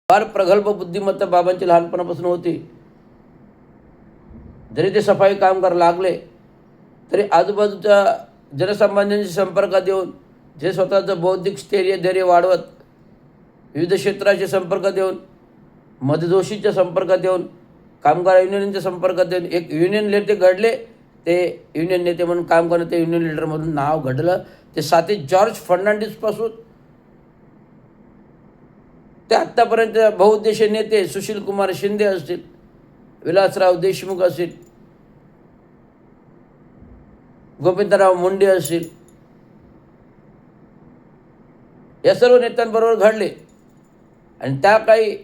फार प्रगल्भ बुद्धिमत्ता बाबांची लहानपणापासून होती. जरी ते सफाई कामगार लागले तरी आजूबाजूच्या जनसामान्यांशी संपर्कात येऊन जे स्वतःचं बौद्धिक धैर्य वाढवत विविध क्षेत्राशी संपर्कात येऊन मददोशीच्या संपर्कात येऊन कामगार युनियनच्या संपर्कात येऊन एक युनियन नेते घडले. ते युनियन नेते म्हणून काम करणं ते युनियन लीडरमधून नाव घडलं. ते साथी जॉर्ज फर्नांडिसपासून ते आत्तापर्यंत बहुउद्देशीय नेते सुशीलकुमार शिंदे असतील, विलासराव देशमुख असतील, गोविंदराव मुंडे असतील, या सर्व नेत्यांबरोबर घडले. आणि त्या काही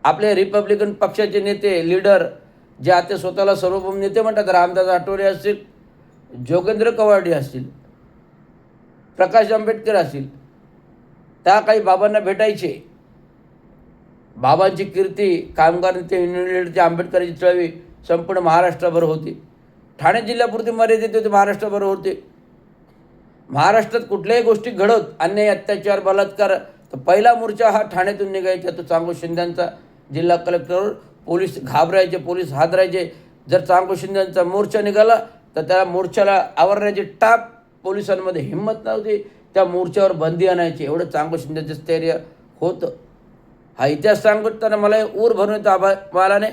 आपले रिपब्लिकन पक्षाचे नेते लीडर जे आता स्वतःला सार्वभौम नेते म्हणतात, रामदास आठवले असतील, जोगेंद्र कवाडे असतील, प्रकाश आंबेडकर असतील, त्या काही बाबांना भेटायचे. बाबांची कीर्ती कामगार नेते युनियन लीडरची आंबेडकरांची चळवळी संपूर्ण महाराष्ट्राभर होती. ठाणे जिल्ह्यापुरती मर्यादित होते, महाराष्ट्राभर होते. महाराष्ट्रात कुठल्याही गोष्टी घडत अन्याय अत्याचार बलात्कार तर पहिला मोर्चा हा ठाण्यातून निघायचा. तो चांगू शिंद्यांचा जिल्हा कलेक्टरवर पोलीस घाबरायचे, पोलीस हादरायचे. जर चांगू शिंद्यांचा मोर्चा निघाला तर त्या मोर्चाला आवरण्याची टाप पोलिसांमध्ये हिंमत नव्हती. त्या मोर्चावर बंदी आणायची. एवढं चांगू शिंद्याचं स्थैर्य होतं. हा इतिहास सांगताना मला ऊर भरून येतो आभाळाने.